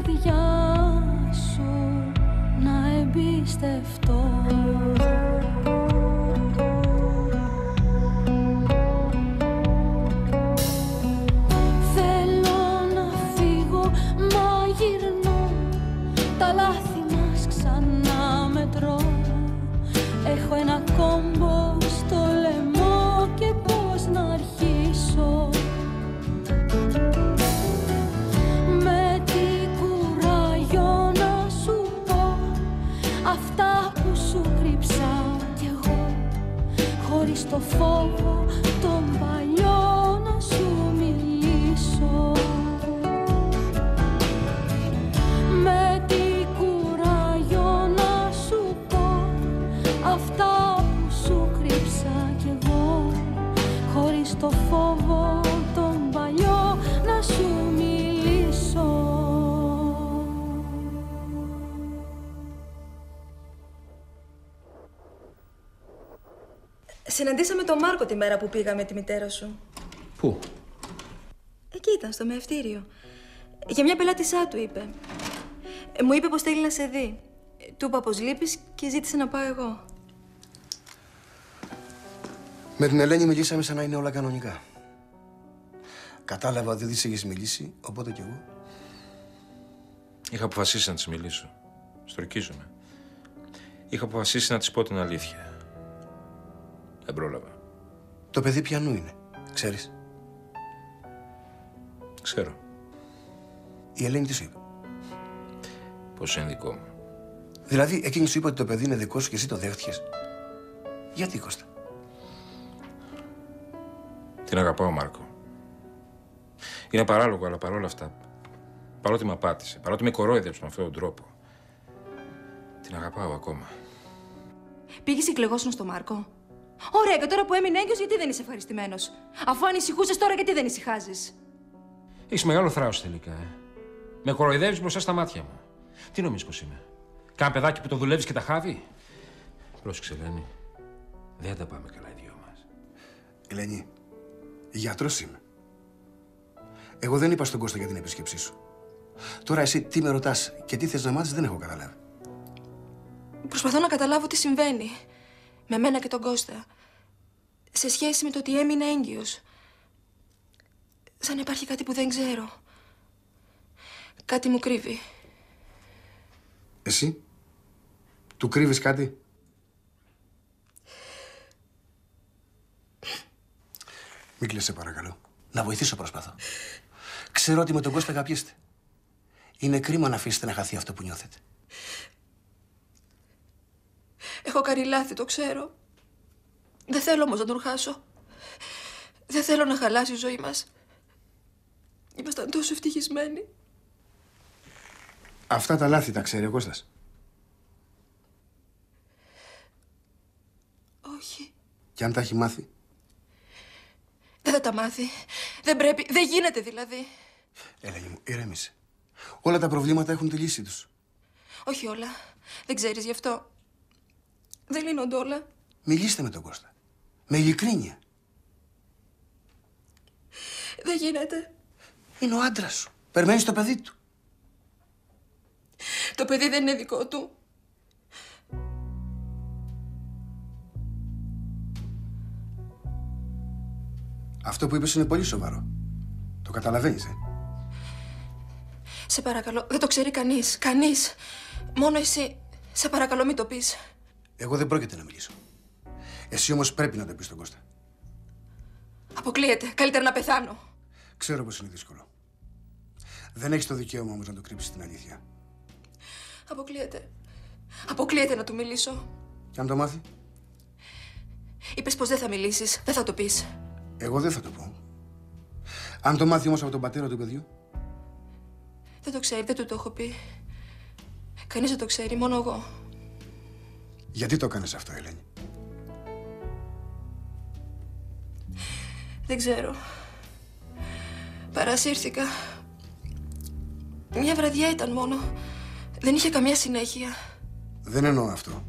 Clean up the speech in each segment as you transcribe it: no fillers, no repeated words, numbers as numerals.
καρδιά σου να εμπιστευτώ. Θέλω να φύγω, μα γυρνώ, τα λάθη μας ξανά μετρώ. Έχω ένα κόμπο στο λαιμό και πώς να αρχίσω. Με τι κουράγιο να σου πω αυτά που σου κρύψα κι εγώ, χωρίς το φόβο τον παλιό να σου μιλήσω. Με τι κουράγιο να σου πω αυτά που σου κρύψα κι εγώ, χωρίς το φόβο τον παλιό να σου μιλήσω. Συναντήσαμε τον Μάρκο τη μέρα που πήγαμε τη μητέρα σου. Πού? Εκεί ήταν, στο μεευτήριο. Για μια πελάτησά του είπε. Μου είπε πως θέλει να σε δει. Του είπα πως λείπεις και ζήτησε να πάω εγώ. Με την Ελένη μιλήσαμε σαν να είναι όλα κανονικά. Κατάλαβα ότι δεν της έχεις μιλήσει, οπότε κι εγώ. Είχα αποφασίσει να της μιλήσω. Στορκίζομαι. Είχα αποφασίσει να της πω την αλήθεια. Δεν πρόλαβα. Το παιδί ποιανού είναι, ξέρεις? Ξέρω. Η Ελένη τι σου είπε? Πως είναι δικό μου. Δηλαδή, εκείνη σου είπε ότι το παιδί είναι δικό σου και εσύ το δέχτηκες. Γιατί, Κώστα? Την αγαπάω, Μάρκο. Είναι παράλογο, αλλά παρόλα αυτά, παρότι με απάτησε, παρότι με κορόιδεψε με αυτόν τον τρόπο, την αγαπάω ακόμα. Πήγες εκλεγόσουν στο Μάρκο. Ωραία, και τώρα που έμεινε έγκυος, γιατί δεν είσαι ευχαριστημένος? Αφού ανησυχούσες τώρα, γιατί δεν ησυχάζεις? Έχεις μεγάλο θράσος τελικά, Με κοροϊδεύεις μπροστά στα μάτια μου. Τι νομίζεις πως είμαι? Κάνα παιδάκι που το δουλεύεις και τα χάβει? Πρόσεξε, Ελένη. Δεν τα πάμε καλά οι δυο μας. Ελένη, γιατρός είμαι. Εγώ δεν είπα στον Κώστα για την επίσκεψή σου. Τώρα εσύ τι με ρωτάς και τι θες να μάθεις δεν έχω καταλάβει. Προσπαθώ να καταλάβω τι συμβαίνει με μένα και τον Κώστα σε σχέση με το ότι έμεινε έγκυος. Σαν να υπάρχει κάτι που δεν ξέρω. Κάτι μου κρύβει. Εσύ, του κρύβεις κάτι? Μην κλαις, σε παρακαλώ. Να βοηθήσω προσπαθώ. Ξέρω ότι με τον Κώστα αγαπιέστε. Είναι κρίμα να αφήσετε να χαθεί αυτό που νιώθετε. Έχω κάνει λάθη, το ξέρω. Δεν θέλω όμως να τον χάσω. Δεν θέλω να χαλάσει η ζωή μας. Ήμασταν τόσο ευτυχισμένοι. Αυτά τα λάθη τα ξέρει ο Κώστας? Όχι. Και αν τα έχει μάθει? Δεν θα τα μάθει. Δεν πρέπει. Δεν γίνεται δηλαδή. Ελένη μου, ηρέμησε. Όλα τα προβλήματα έχουν τη λύση τους. Όχι όλα. Δεν ξέρεις γι' αυτό. Δεν λύνονται όλα. Μιλήστε με τον Κώστα. Με ειλικρίνεια. Δεν γίνεται. Είναι ο άντρας σου. Περιμένεις το παιδί του. Το παιδί δεν είναι δικό του. Αυτό που είπες είναι πολύ σοβαρό. Το καταλαβαίνεις, Σε παρακαλώ, δεν το ξέρει κανείς. Κανείς. Μόνο εσύ. Σε παρακαλώ, μην το πεις. Εγώ δεν πρόκειται να μιλήσω. Εσύ όμως πρέπει να το πεις στον Κώστα. Αποκλείεται. Καλύτερα να πεθάνω. Ξέρω πως είναι δύσκολο. Δεν έχεις το δικαίωμα όμως να το κρύψεις την αλήθεια. Αποκλείεται. Αποκλείεται να του μιλήσω. Και αν το μάθει? Είπες πως δεν θα μιλήσεις. Δεν θα το πεις. Εγώ δεν θα το πω. Αν το μάθει όμως από τον πατέρα του παιδιού? Δεν το ξέρει, δεν του το έχω πει. Κανείς δεν το ξέρει, μόνο εγώ. Γιατί το έκανες αυτό, Ελένη? Δεν ξέρω. Παρασύρθηκα. Μια βραδιά ήταν μόνο. Δεν είχε καμία συνέχεια. Δεν εννοώ αυτό.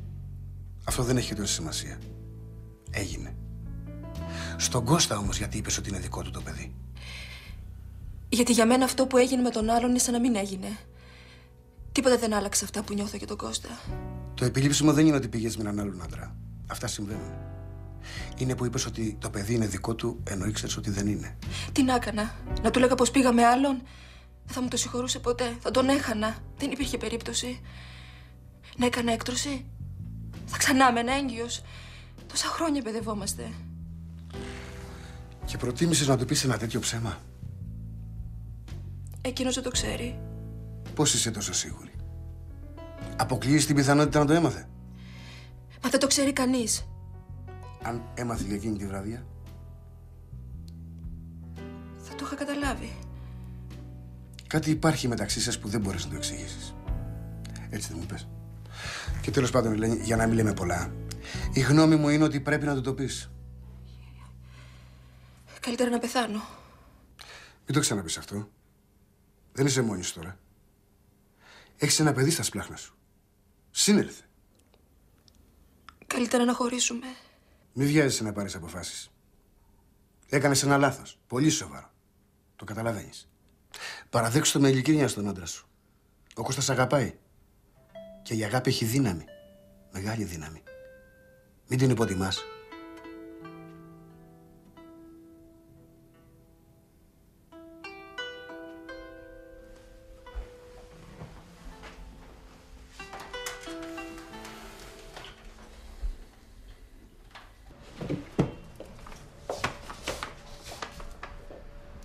Αυτό δεν έχει τόση σημασία. Έγινε. Στον Κώστα όμως γιατί είπες ότι είναι δικό του το παιδί? Γιατί για μένα αυτό που έγινε με τον άλλον είναι σαν να μην έγινε. Τίποτα δεν άλλαξε αυτά που νιώθω για τον Κώστα. Το επιλήψιμο δεν είναι ότι πήγες με έναν άλλον άντρα. Αυτά συμβαίνουν. Είναι που είπες ότι το παιδί είναι δικό του, ενώ ήξερες ότι δεν είναι. Τι να έκανα, να του λέγα πως πήγα με άλλον? Δεν θα μου το συγχωρούσε ποτέ. Θα τον έχανα. Δεν υπήρχε περίπτωση. Να έκανα έκτρωση. Θα ξανά μενα έγκυος. Τόσα χρόνια παιδευόμαστε. Και προτίμησες να του πεις ένα τέτοιο ψέμα? Εκείνος δεν το ξέρει. Πώς είσαι τόσο σίγουρη? Αποκλείεις την πιθανότητα να το έμαθε? Μα δεν το ξέρει κανείς. Αν έμαθε για εκείνη τη βραδιά, Θα το είχα καταλάβει. κάτι υπάρχει μεταξύ σας που δεν μπορείς να το εξηγήσεις. Έτσι δεν μου πες? Και τέλος πάντων, Ελένη, για να μην λέμε πολλά, η γνώμη μου είναι ότι πρέπει να του το πεις. Καλύτερα να πεθάνω. Μην το ξαναπείς αυτό. Δεν είσαι μόνη σου τώρα. Έχεις ένα παιδί στα σπλάχνα σου. Σύνελθε. Καλύτερα να χωρίσουμε. Μη βιάζεσαι να πάρεις αποφάσεις. Έκανες ένα λάθος. Πολύ σοβαρό. Το καταλαβαίνεις. Παραδέξου το με ειλικρίνεια στον άντρα σου. Ο Κώστας αγαπάει. Και η αγάπη έχει δύναμη. Μεγάλη δύναμη. Μην την υποτιμάς.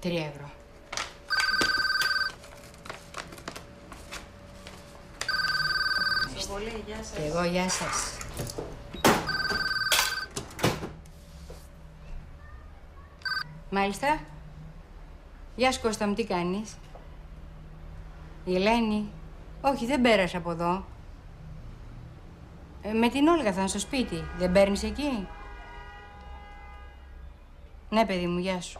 €3. Και εγώ, γεια σας. Μάλιστα. Γεια σου Κώστα μου, τι κάνεις? Η Ελένη. Όχι, δεν πέρασε από εδώ. Με την Όλγα θα είναι στο σπίτι. Δεν παίρνεις εκεί? Ναι, παιδί μου, γεια σου.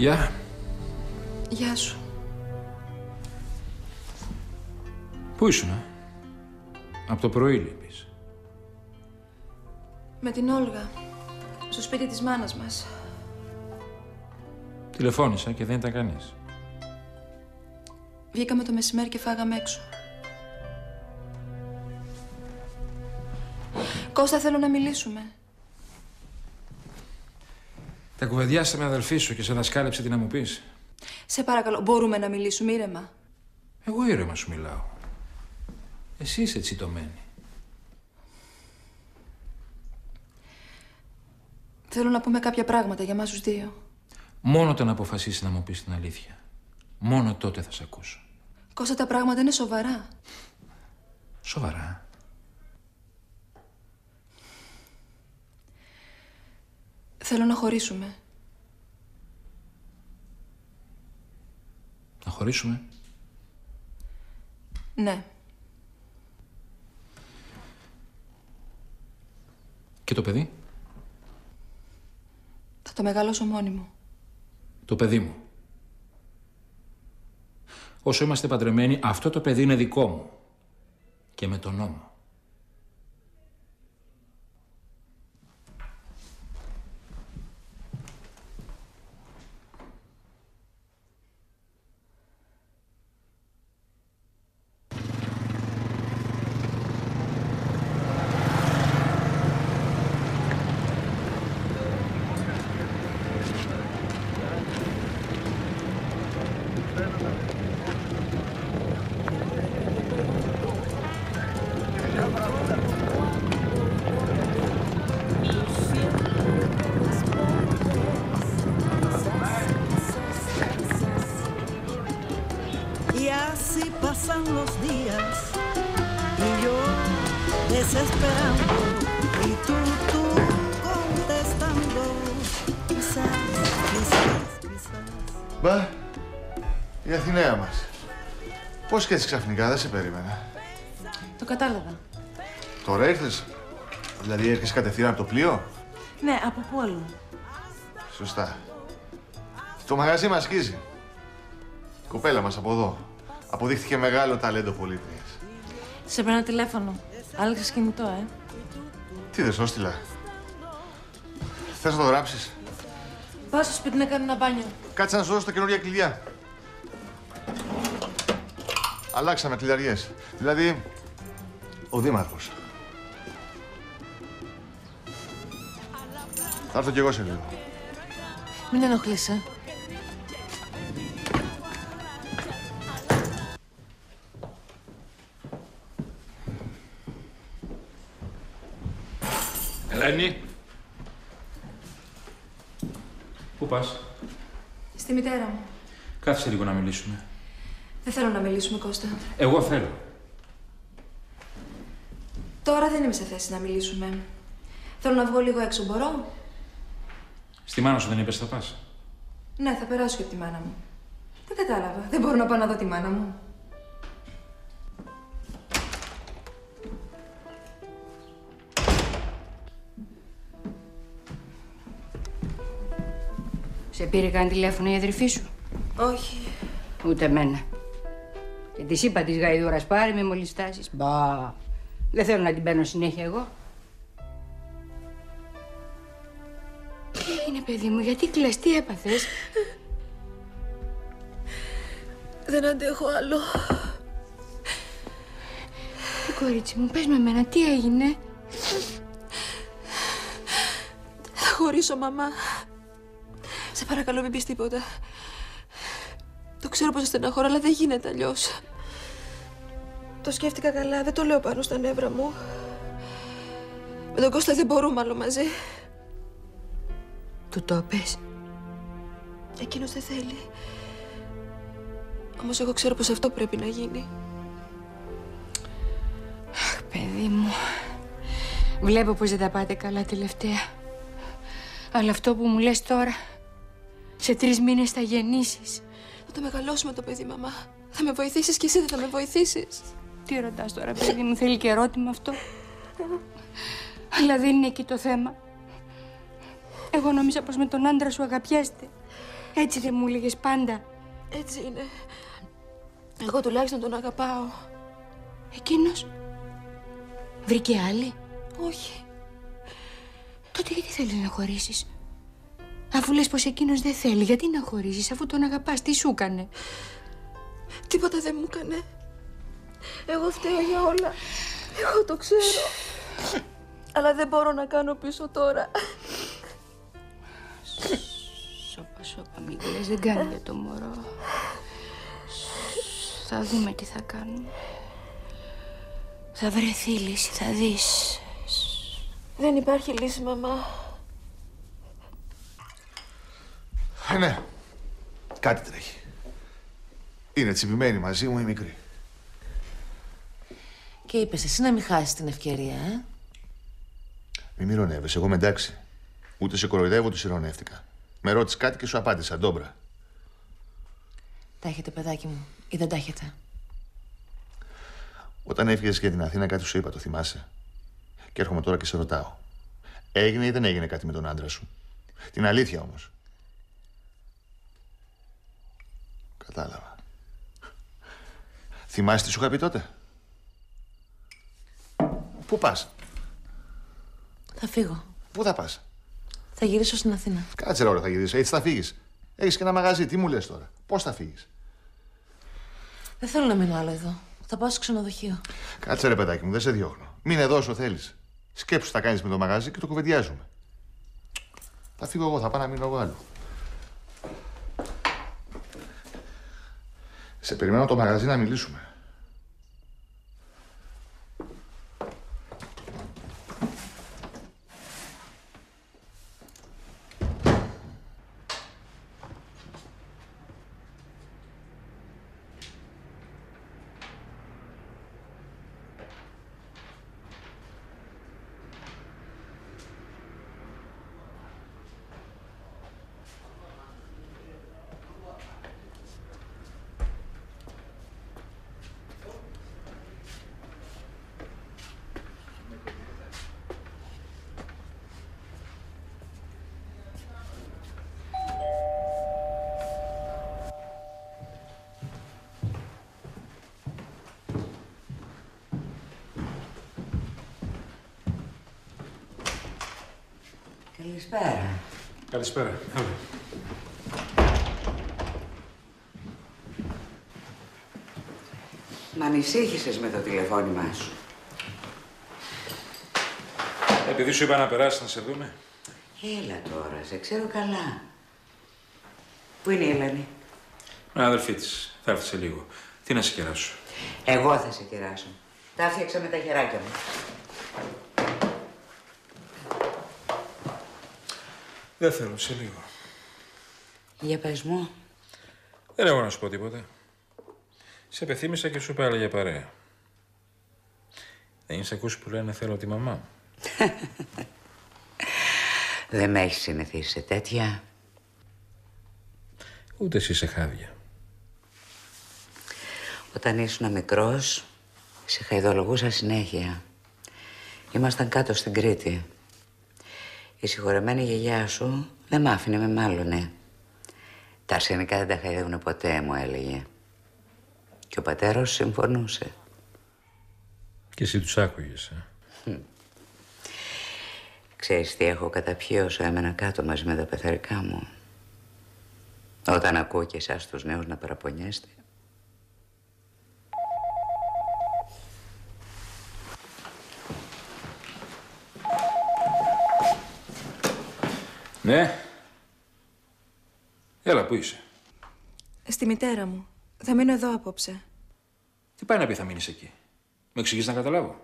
Γεια. Γεια σου. Πού ήσουνα? Από το πρωί λείπεις. Με την Όλγα. Στο σπίτι της μάνας μας. Τηλεφώνησα και δεν ήταν κανείς. Βγήκαμε το μεσημέρι και φάγαμε έξω. Κώστα, θέλω να μιλήσουμε. Τα κουβεντιάσα με αδελφή σου και σε δασκάλεψε τι να μου πεις. Σε παρακαλώ, μπορούμε να μιλήσουμε ήρεμα? Εγώ ήρεμα σου μιλάω. Εσύ είσαι τσιτωμένη. Θέλω να πούμε κάποια πράγματα για μας τους δύο. Μόνο όταν αποφασίσεις να μου πεις την αλήθεια. Μόνο τότε θα σε ακούσω. Κώστα, τα πράγματα είναι σοβαρά. Σοβαρά? Θέλω να χωρίσουμε. Να χωρίσουμε? Ναι. Και το παιδί? Θα το μεγαλώσω μόνη μου. Το παιδί μου. Όσο είμαστε παντρεμένοι, αυτό το παιδί είναι δικό μου. Και με τον νόμο. así pasan los días y yo desesperando y tú contestando. Quizás. Μπα, η Αθηναία μας. Πώς και έτσι ξαφνικά, δεν σε περίμενα. Το κατάλαβα. Τώρα ήρθες? Δηλαδή έρχεσαι κατευθείαν από το πλοίο? Ναι, από πού αλλού? Σωστά. Το μαγαζί μας σκίζει. Η κοπέλα μας από εδώ. Αποδείχθηκε μεγάλο ταλέντο πολίτριας. Σε παίρνω τηλέφωνο. Άλλαξες κινητό, Τι δεν σου έστειλα? Θες να το γράψεις? Πάω στο σπίτι να κάνω ένα μπάνιο. Κάτσε να σου δώσω τα καινούργια κλειδιά. Αλλάξαμε κλειδαριές. Δηλαδή, ο Δήμαρχος. Θα έρθω κι εγώ σε λίγο. Μην ενοχλείς, Ελένη. Πού πας? Στη μητέρα μου. Κάθισε λίγο να μιλήσουμε. Δεν θέλω να μιλήσουμε, Κώστα. Εγώ θέλω. Τώρα δεν είμαι σε θέση να μιλήσουμε. Θέλω να βγω λίγο έξω, μπορώ? Στη μάνα σου δεν είπες θα πας? Ναι, θα περάσω και από τη μάνα μου. Δεν κατάλαβα. Δεν μπορώ να πάω να δω τη μάνα μου. Σε πήρε καν τηλέφωνο η αδερφή σου? Όχι. Ούτε εμένα. Και της είπα της γαϊδούρας, πάρε με μόλις φτάσεις. Μπα, δεν θέλω να την παίρνω συνέχεια εγώ. Τι έγινε, παιδί μου, γιατί κλαις, τι έπαθες? Δεν αντέχω άλλο. Τι κορίτσι μου, πες με εμένα, τι έγινε? Θα χωρίσω, μαμά. Σε παρακαλώ, μην πεις τίποτα. Το ξέρω πως στεναχωρώ, αλλά δεν γίνεται αλλιώς. Το σκέφτηκα καλά, δεν το λέω πάνω στα νεύρα μου. Με τον Κώστα δεν μπορούμε άλλο μαζί. Του το πες? Εκείνος δεν θέλει. Όμως εγώ ξέρω πως αυτό πρέπει να γίνει. Αχ, παιδί μου. Βλέπω πως δεν τα πάτε καλά τελευταία. Αλλά αυτό που μου λες τώρα, σε 3 μήνες θα γεννήσεις. Θα το μεγαλώσουμε το παιδί, μαμά. Θα με βοηθήσεις κι εσύ, δεν θα με βοηθήσεις? Τι ρωτάς τώρα, παιδί μου, θέλει και ερώτημα αυτό? Αλλά δεν είναι εκεί το θέμα. Εγώ νόμιζα πως με τον άντρα σου αγαπιέστε. Έτσι δεν μου έλεγες πάντα? Έτσι είναι. Εγώ τουλάχιστον τον αγαπάω. Εκείνος βρήκε άλλη? Όχι. Τότε γιατί θέλεις να χωρίσεις? Αφού λες πως εκείνος δεν θέλει, γιατί να χωρίσεις αφού τον αγαπάς, τι σου έκανε? Τίποτα δεν μου έκανε. Εγώ φταίω για όλα. Εγώ το ξέρω. Αλλά δεν μπορώ να κάνω πίσω τώρα. Σώπα, μην κλαις, δεν κάνει για το μωρό. Θα δούμε τι θα κάνουμε. Θα βρεθεί λύση, θα δεις. Δεν υπάρχει λύση, μαμά. Ναι. Κάτι τρέχει. Είναι τσιμπημένη μαζί μου η μικρή. Και είπες εσύ να μην χάσεις την ευκαιρία, Μη μυρωνεύεσαι, εγώ είμαι εντάξει. Ούτε σε κοροϊδεύω, ούτε σε ειρωνεύτηκα. Με ρώτησε κάτι και σου απάντησα, ντόμπρα. Τα έχετε, παιδάκι μου, ή δεν τα έχετε? Όταν έφυγες για την Αθήνα, κάτι σου είπα, το θυμάσαι? Και έρχομαι τώρα και σε ρωτάω. Έγινε ή δεν έγινε κάτι με τον άντρα σου? Την αλήθεια όμως. Κατάλαβα. Θυμάσαι τι σου είχα πει τότε? Πού πας? Θα φύγω. Πού θα πας? Θα γυρίσω στην Αθήνα. Κάτσε ρε ώρα θα γυρίσεις. Έτσι θα φύγεις. Έχεις και ένα μαγαζί. Τι μου λες τώρα? Πώς θα φύγεις? Δεν θέλω να μείνω άλλο εδώ. Θα πάω στο ξενοδοχείο. Κάτσε ρε παιδάκι μου, δεν σε διώχνω. Μείνε εδώ όσο θέλεις. Σκέψου τι θα κάνεις με το μαγαζί και το κουβεντιάζουμε. Θα φύγω εγώ, θα πάω να μείνω εγώ άλλο. Σε περιμένω το μαγαζί να μιλήσουμε. Καλησπέρα. Καλησπέρα. Έλα. Μ' ανησύχησες με το τηλεφώνημά σου. Επειδή σου είπα να περάσεις να σε δούμε. Έλα τώρα, σε ξέρω καλά. Πού είναι η Ελένη? Με αδερφή της. Θα έρθει σε λίγο. Τι να σε κεράσω? Εγώ θα σε κεράσω. Τα έφτιαξα με τα χεράκια μου. Δεν θέλω, σε λίγο. Για πες μου. Δεν έχω να σου πω τίποτα. Σε πεθύμισα και σου είπα άλλα για παρέα. Δεν είσαι ακούσει που λένε θέλω τη μαμά μου? Δεν με έχεις συνηθίσει σε τέτοια. Ούτε εσύ σε χάδια. Όταν ήσουν μικρός, σε χαϊδολογούσα συνέχεια. Ήμασταν κάτω στην Κρήτη. Η συγχωρεμένη γιαγιά σου δεν μ' άφηνε, με μάλωνε. Τα αρσενικά δεν τα χαϊδεύουνε ποτέ, μου έλεγε. Και ο πατέρας σου συμφωνούσε. Και εσύ τους άκουγες, Ξέρεις τι έχω καταπιεί όσο έμενα κάτω μαζί με τα πεθαρικά μου? Όταν ακούω και εσάς τους νέους να παραπονιέστε. Ναι. Έλα, πού είσαι? Στη μητέρα μου. Θα μείνω εδώ απόψε. Τι πάει να πει θα μείνεις εκεί? Με εξηγείς να καταλάβω?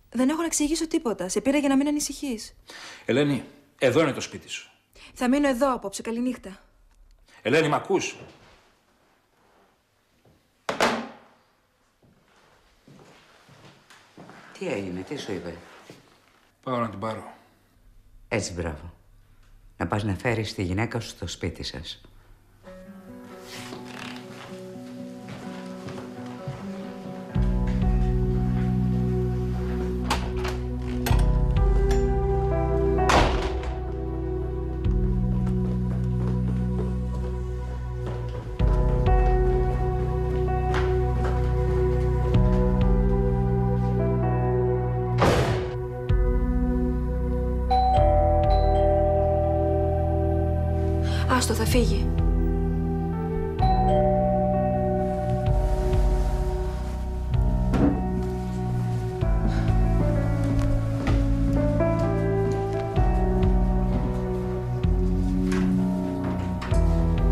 Δεν έχω να εξηγήσω τίποτα. Σε πήρα για να μην ανησυχείς. Ελένη, εδώ είναι το σπίτι σου. Θα μείνω εδώ απόψε. Καληνύχτα. Ελένη, μ' ακούς? Τι έγινε, τι σου είπε? Πάω να την πάρω. Έτσι, μπράβο. Να πας να φέρεις τη γυναίκα σου στο σπίτι σας. Άστο, θα φύγει.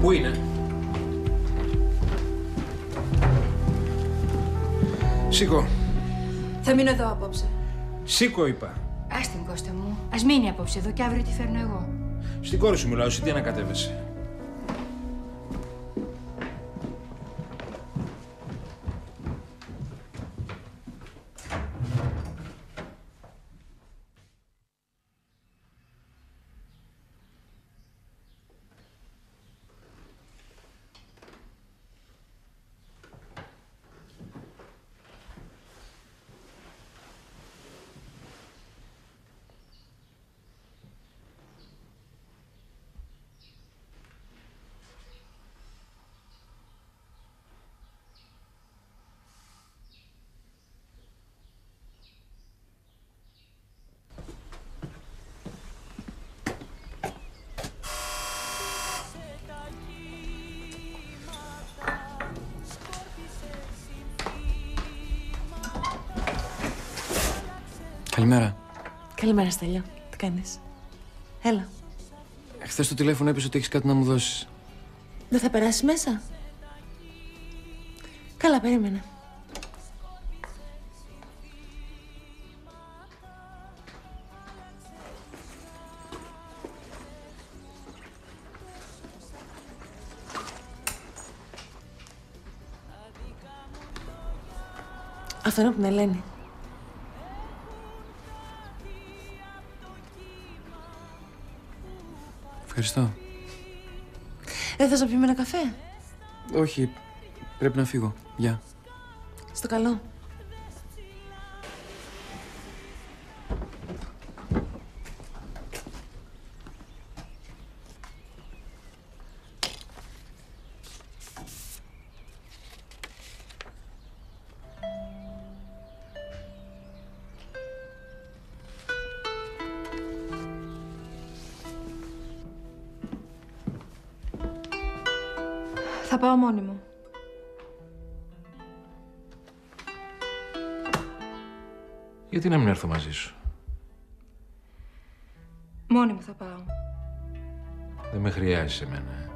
Πού είναι? Σήκω. Θα μείνω εδώ απόψε. Σήκω, είπα. Ας την, Κώστα μου. Ας μείνει απόψε εδώ και αύριο τη φέρνω εγώ. Στην κόρη σου μιλάω, εσύ τι ανακατεύεσαι? Καλημέρα. Καλημέρα, Στέλιο. Τι κάνεις? Έλα. Χθες το τηλέφωνο έπεισε ότι έχεις κάτι να μου δώσεις. Δεν θα περάσεις μέσα? Καλά, περίμενε. Αυτό είναι από την Ελένη. Ευχαριστώ. Δεν θες να πιούμε ένα καφέ? Όχι, πρέπει να φύγω. Γεια. Στο καλό. Θα πάω μόνη μου. Γιατί να μην έρθω μαζί σου? Μόνη μου θα πάω. Δεν με χρειάζεσαι εμένα.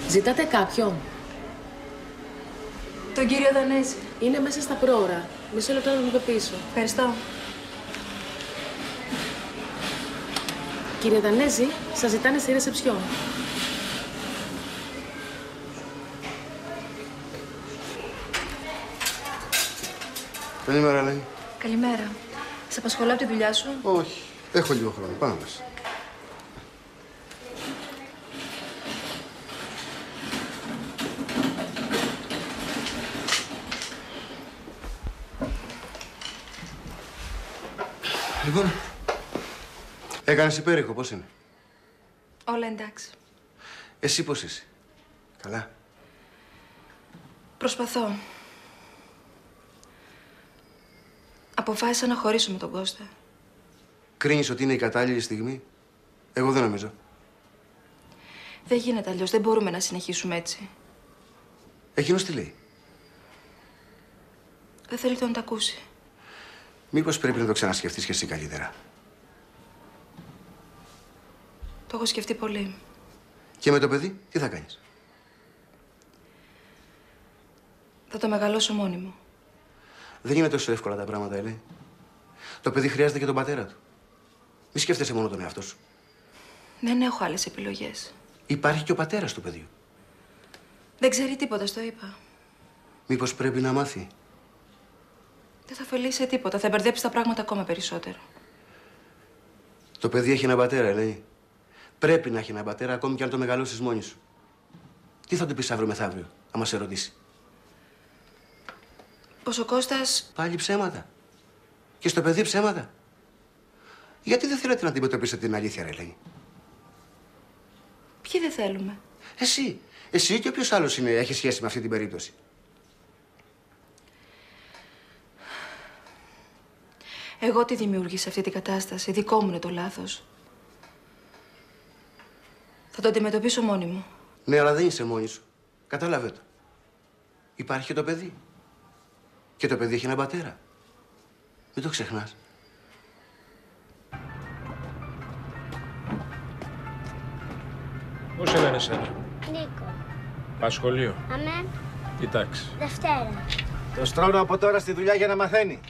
Ζητάτε κάποιον? Τον κύριο Δανέζη. Είναι μέσα στα πρόωρα. Μισό λεπτό να τον δω πίσω. Ευχαριστώ. Κύριε Δανέζη, σας ζητάνε στη ρεσεψιόν. Καλημέρα, Ελένη. Καλημέρα. Σε απασχολώ από τη δουλειά σου? Όχι. Έχω λίγο χρόνο. Πάμε μέσα. Λοιπόν, έκανες υπέρηχο, πώς είναι? Όλα εντάξει. Εσύ πώς είσαι? Καλά? Προσπαθώ. Αποφάσισα να χωρίσω με τον Κώστα. Κρίνεις ότι είναι η κατάλληλη στιγμή? Εγώ δεν νομίζω. Δεν γίνεται αλλιώς. Δεν μπορούμε να συνεχίσουμε έτσι. Εκείνος τι λέει? Δεν θέλει να το ακούσει. Μήπως πρέπει να το ξανασκεφτείς και εσύ καλύτερα? Το έχω σκεφτεί πολύ. Και με το παιδί, τι θα κάνεις? Θα το μεγαλώσω μόνη μου. Δεν είναι τόσο εύκολα τα πράγματα, Ελένη. Το παιδί χρειάζεται και τον πατέρα του. Μη σκέφτεσαι μόνο τον εαυτό σου. Δεν έχω άλλες επιλογές. Υπάρχει και ο πατέρας του παιδιού. Δεν ξέρει τίποτα, στο είπα. Μήπως πρέπει να μάθει? Δεν θα ωφελήσει σε τίποτα. Θα μπερδέψει τα πράγματα ακόμα περισσότερο. Το παιδί έχει έναν πατέρα, Ελένη. Πρέπει να έχει έναν πατέρα, ακόμη και αν το μεγαλώσεις μόνη σου. Τι θα του πεις αύριο μεθαύριο, άμα σε ρωτήσει? Πως ο Κώστας... Πάλι ψέματα. Και στο παιδί ψέματα. Γιατί δεν θέλετε να αντιμετωπίσετε την αλήθεια, ρε Ελένη? Ποιοι δεν θέλουμε? Εσύ. Εσύ και όποιος άλλος έχει σχέση με αυτή την περίπτωση. Εγώ τη δημιούργησα αυτή την κατάσταση. Δικό μου είναι το λάθος. Θα το αντιμετωπίσω μόνη μου. Ναι, αλλά δεν είσαι μόνη σου. Κατάλαβε το. Υπάρχει και το παιδί. Και το παιδί έχει έναν πατέρα. Μην το ξεχνάς. Πώς σε λένε εσένα? Νίκο. Πας σχολείο? Αμέ. Τι τάξη? Δευτέρα. Το στρώνω από τώρα στη δουλειά για να μαθαίνει.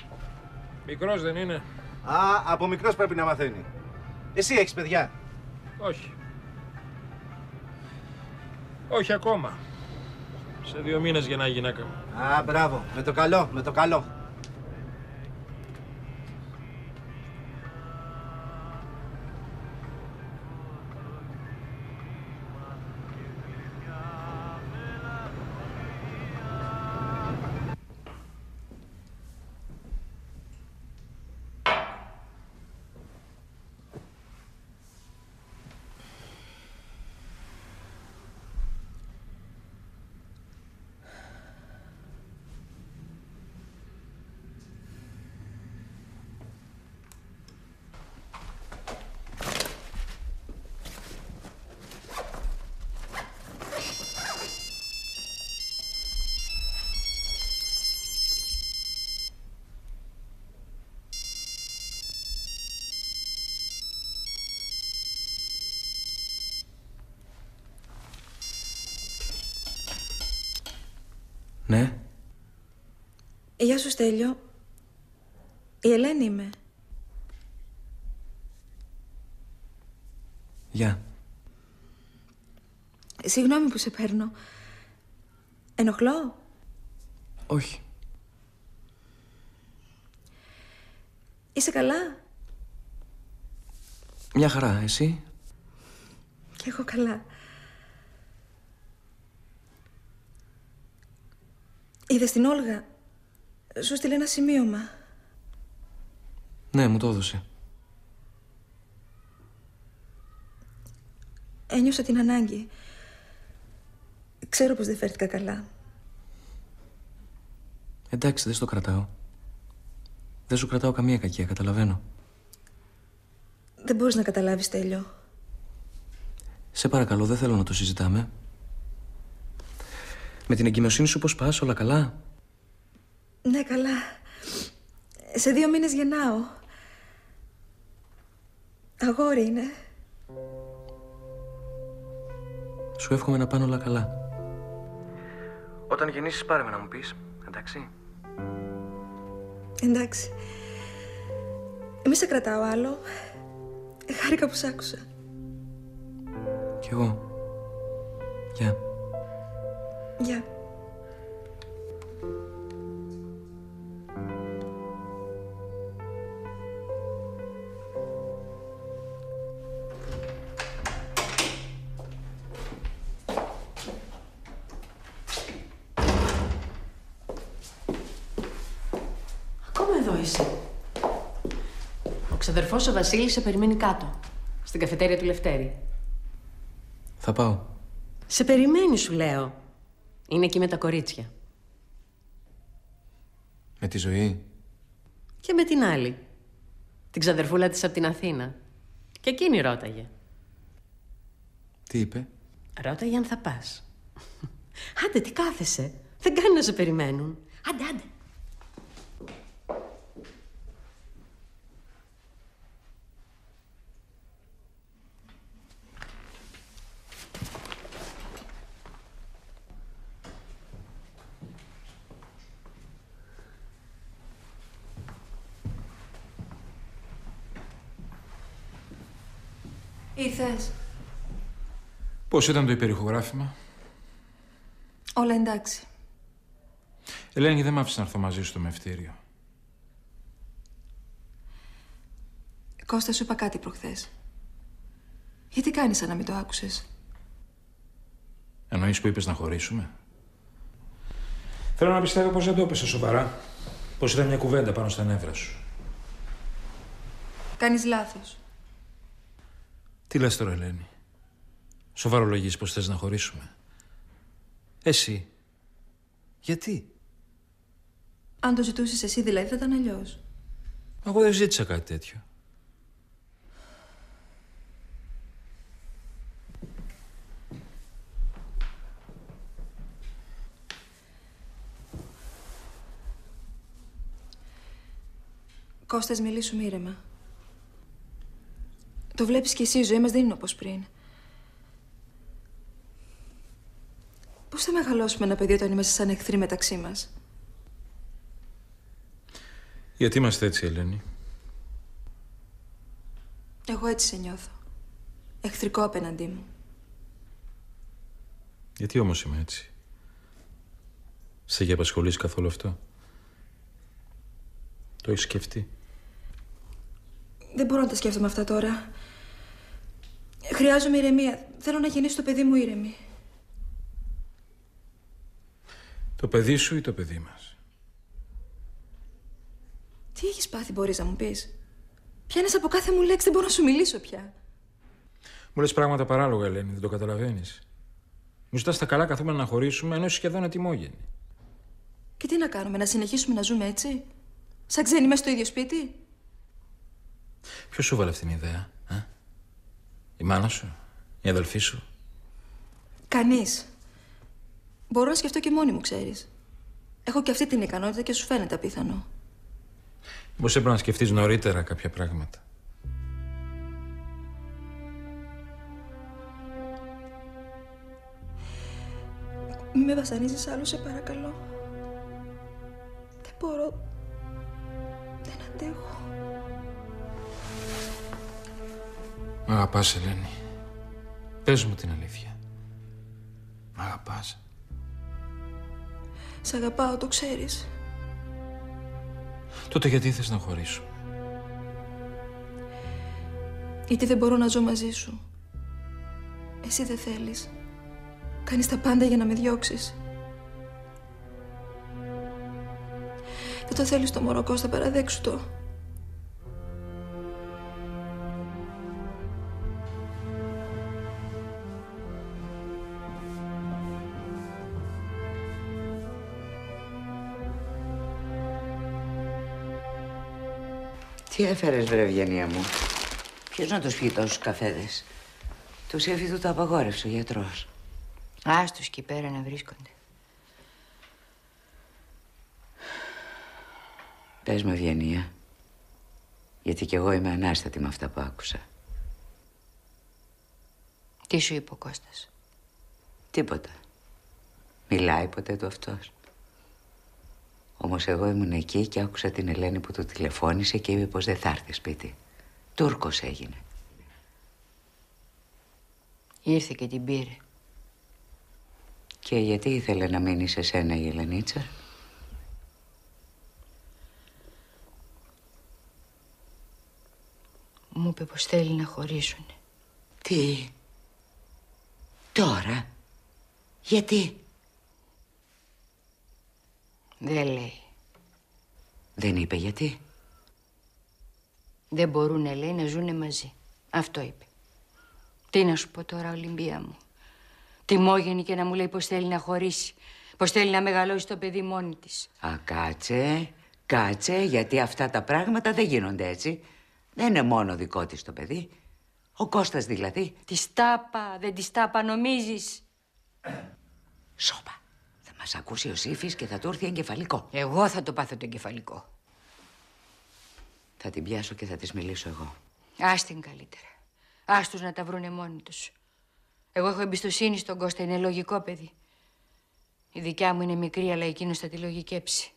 Μικρός δεν είναι? Α, από μικρός πρέπει να μαθαίνει. Εσύ έχεις παιδιά? Όχι. Όχι ακόμα. Σε 2 μήνες γεννάει η γυναίκα μου. Α, μπράβο. Με το καλό, με το καλό. Ναι. Γεια σου, Στέλιο. Η Ελένη είμαι. Γεια. Συγγνώμη που σε παίρνω. Ενοχλώ? Όχι. Είσαι καλά? Μια χαρά, εσύ? Κι εγώ καλά. Είδες την Όλγα? Σου στείλε ένα σημείωμα. Ναι, μου το έδωσε. Ένιωσα την ανάγκη. Ξέρω πως δεν φέρθηκα καλά. Εντάξει, δεν στο κρατάω. Δεν σου κρατάω καμία κακία, καταλαβαίνω. Δεν μπορείς να καταλάβεις, Τέλειο. Σε παρακαλώ, δεν θέλω να το συζητάμε. Με την εγκυμοσύνη σου πώς πας, όλα καλά? Ναι, καλά. Σε 2 μήνες γεννάω. Αγόρι είναι. Σου εύχομαι να πάνε όλα καλά. Όταν γεννήσεις πάρε με να μου πεις, εντάξει? Εντάξει. Μη σε κρατάω άλλο. Χάρηκα που σ' άκουσα. Κι εγώ. Γεια. Γεια. Ακόμα εδώ είσαι. Ο ξαδερφός ο Βασίλης σε περιμένει κάτω, στην καφετέρια του Λευτέρη. Θα πάω. Σε περιμένει, σου λέω. Είναι εκεί με τα κορίτσια. Με τη Ζωή. Και με την άλλη. Την ξαδερφούλα της από την Αθήνα. Και εκείνη ρώταγε. Τι είπε? Ρώταγε αν θα πας. Άντε, τι κάθεσαι. Δεν κάνει να σε περιμένουν. Άντε, άντε. Ήρθες? Πώς ήταν το υπερηχογράφημα? Όλα εντάξει. Ελένη, δεν μ' άφησε να έρθω μαζί σου στο μευτήριο. Κώστα, σου είπα κάτι προχθές. Γιατί κάνεις σαν να μην το άκουσες? Εννοείς που είπες να χωρίσουμε? Θέλω να πιστεύω πως δεν το έπεσε σοβαρά. Πως ήταν μια κουβέντα πάνω στα νεύρα σου. Κάνεις λάθος. Τι λες τώρα, Ελένη? Σοβαρολογείς πως θες να χωρίσουμε? Εσύ. Γιατί? Αν το ζητούσες εσύ δηλαδή θα ήταν αλλιώς. Εγώ δεν ζήτησα κάτι τέτοιο. Κώστας, μιλήσουμε ήρεμα. Το βλέπεις κι εσύ, η ζωή μας δεν είναι όπως πριν. Πώς θα μεγαλώσουμε ένα παιδί όταν είμαστε σαν εχθροί μεταξύ μας? Γιατί είμαστε έτσι, Ελένη? Εγώ έτσι σε νιώθω. Εχθρικό απέναντί μου. Γιατί όμως είμαι έτσι? Σε έχει απασχολήσει καθόλου αυτό? Το έχεις σκεφτεί? Δεν μπορώ να τα σκέφτομαι αυτά τώρα. Χρειάζομαι ηρεμία. Θέλω να γεννήσω το παιδί μου ήρεμη. Το παιδί σου ή το παιδί μας? Τι έχεις πάθει, μπορείς να μου πεις? Πιάνεις από κάθε μου λέξη, δεν μπορώ να σου μιλήσω πια. Μου λες πράγματα παράλογα, Ελένη, δεν το καταλαβαίνεις. Μου ζητάς τα καλά καθόμενα να χωρίσουμε, ενώ είσαι σχεδόν ατιμόγενη. Και τι να κάνουμε, να συνεχίσουμε να ζούμε έτσι? Σαν ξένοι μέσα στο ίδιο σπίτι? Ποιος σου βάλε αυτήν την ιδέα, Η μάνα σου, η αδελφή σου? Κανείς. Μπορώ να σκεφτώ και μόνη μου, ξέρεις. Έχω και αυτή την ικανότητα και σου φαίνεται απίθανο. Μήπως έπρεπε να σκεφτείς νωρίτερα κάποια πράγματα. Μη με βασανίζεις άλλο, σε παρακαλώ. αγαπάς, Ελένη? Πες μου την αλήθεια. Μ' αγαπάς? Σ' αγαπάω, το ξέρεις. Τότε γιατί θες να χωρίσουμε? Γιατί δεν μπορώ να ζω μαζί σου. Εσύ δεν θέλεις. Κάνεις τα πάντα για να με διώξεις. Δεν το θέλεις το μωρό, Κώστα, παραδέξου το. Τι έφερες, βρε Ευγενία μου? Ποιος να τους πιει τόσους καφέδες? Τους έφη του το απαγόρευσε ο γιατρός. Άστος εκεί πέρα να βρίσκονται. Πες με, Ευγενία, γιατί κι εγώ είμαι ανάστατη με αυτά που άκουσα. Τι σου είπε ο Κώστας? Τίποτα. Μιλάει ποτέ του αυτός? Όμως εγώ ήμουν εκεί και άκουσα την Ελένη που του τηλεφώνησε και είπε πως δεν θα έρθει σπίτι. Τούρκος έγινε. Ήρθε και την πήρε. Και γιατί ήθελε να μείνει σε σένα η Ελενίτσα? Μου είπε πως θέλει να χωρίσουνε. Τι? Τώρα? Γιατί? Δεν λέει. Δεν είπε γιατί? Δεν μπορούνε, λέει, να ζουνε μαζί. Αυτό είπε. Τι να σου πω τώρα, Ολυμπία μου? Τιμόγενη και να μου λέει πως θέλει να χωρίσει. Πως θέλει να μεγαλώσει το παιδί μόνη της. Α, κάτσε, γιατί αυτά τα πράγματα δεν γίνονται έτσι. Δεν είναι μόνο δικό της το παιδί. Ο Κώστας δηλαδή. Της τάπα, δεν της τάπα νομίζεις? Σώπα. Θα μας ακούσει ο Σύφης και θα του έρθει εγκεφαλικό. Εγώ θα το πάθω το εγκεφαλικό. Θα την πιάσω και θα της μιλήσω εγώ. Ας την καλύτερα. Ας τους να τα βρούνε μόνοι τους. Εγώ έχω εμπιστοσύνη στον Κώστα, είναι λογικό παιδί. Η δικιά μου είναι μικρή, αλλά εκείνος θα τη λογικέψει.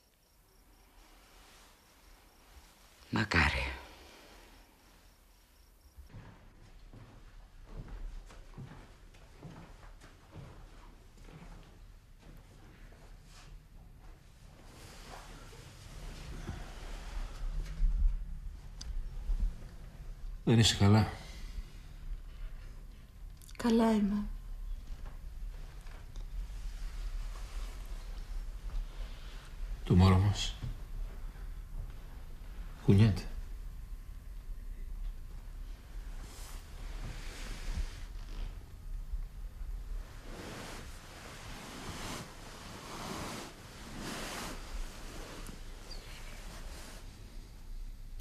Μακάρι. Δεν είσαι καλά? Καλά είμαι. Το μωρό μας κουνιέται.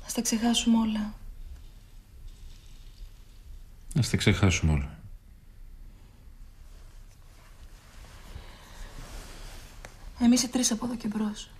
Ας τα ξεχάσουμε όλα. Ας τα ξεχάσουμε όλα. Εμείς οι τρεις από εδώ και μπρος.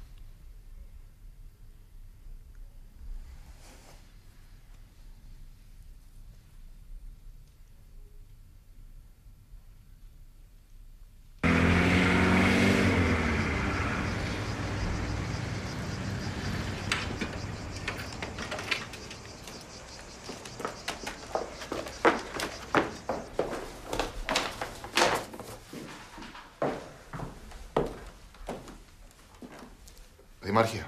Δημάρχε.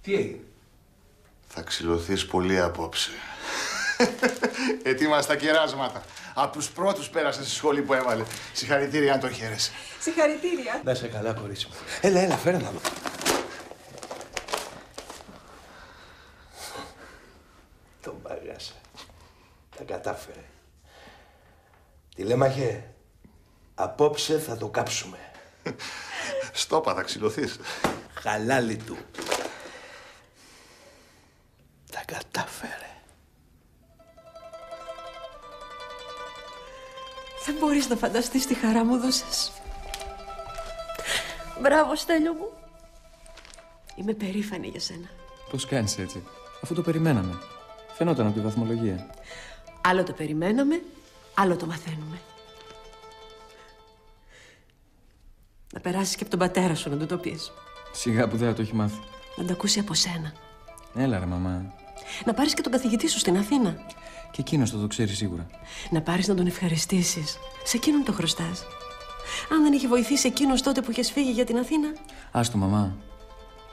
Τι έγινε? Θα ξυλωθείς πολύ απόψε. Ετοίμαστα τα κεράσματα. Από τους πρώτους πέρασε στη σχολή που έβαλε. Συγχαρητήρια αν το χαίρεσαι. Συγχαρητήρια. Να είσαι καλά, κορίτσι μου. Έλα, φέρε να δω. Τον παγάσα. Τα κατάφερε. Τηλέμαχε, απόψε θα το κάψουμε. Στόπα, θα ξυλωθείς. Χαλάλι του. Τα κατάφερε. Δεν μπορείς να φανταστείς τι χαρά μου δώσες. Μπράβο, Στέλιο μου. Είμαι περήφανη για σένα. Πώς κάνεις έτσι, αφού το περιμέναμε. Φαινόταν από τη βαθμολογία. Άλλο το περιμέναμε, άλλο το μαθαίνουμε. Να περάσεις και από τον πατέρα σου να του το πεις. Σιγά που δεν θα το έχει μάθει. Να το ακούσει από σένα. Έλα ρε μαμά. Να πάρεις και τον καθηγητή σου στην Αθήνα. Και εκείνος το ξέρει σίγουρα. Να πάρεις να τον ευχαριστήσεις. Σε εκείνον το χρωστάς. Αν δεν είχε βοηθήσει εκείνος τότε που είχες φύγει για την Αθήνα. Άστο, μαμά.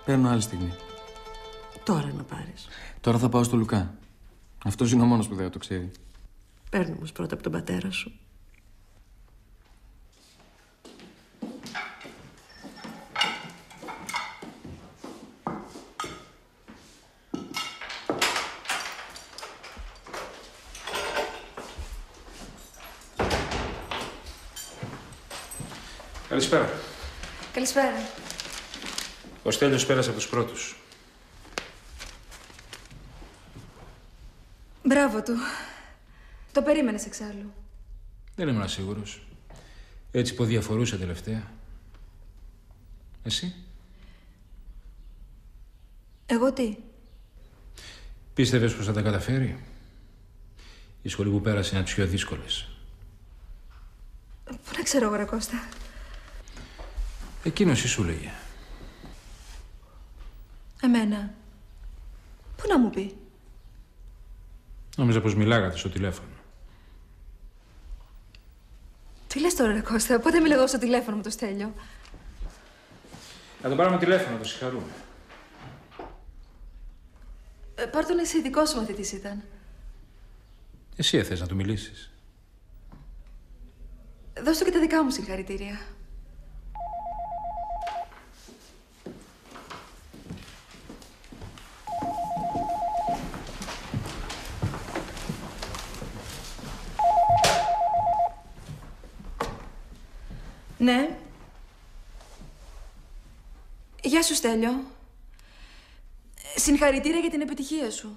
Παίρνω άλλη στιγμή. Τώρα να πάρεις. Τώρα θα πάω στο Λουκά. Αυτός είναι ο μόνος που δεν το ξέρει. Παίρνω όμως πρώτα από τον πατέρα σου. Καλησπέρα. Καλησπέρα. Ο Στέλιος πέρασε από τους πρώτους. Μπράβο του. Το περίμενες εξάλλου. Δεν ήμουν σίγουρος. Έτσι που διαφορούσε τελευταία. Εσύ? Εγώ τι? Πίστευες πως θα τα καταφέρει? Η σχολή που πέρασε είναι από τις πιο δύσκολες. Πού να ξέρω εγώ, ρε Κώστα. Εκείνος τι σου λέγε? Εμένα. Πού να μου πει? Νόμιζα πως μιλάγατε στο τηλέφωνο. Τι λες τώρα, ρε Κώστα, πότε μιλάω στο τηλέφωνο με το Στέλιο? Να τον πάρουμε τηλέφωνο, να το συγχαρούμε. Πάρ' τον εσύ, δικός σου μαθητής ήταν. Εσύ θες να του μιλήσεις? Δώσ' του και τα δικά μου συγχαρητήρια. Ναι. Γεια σου, Στέλιο. Συγχαρητήρια για την επιτυχία σου.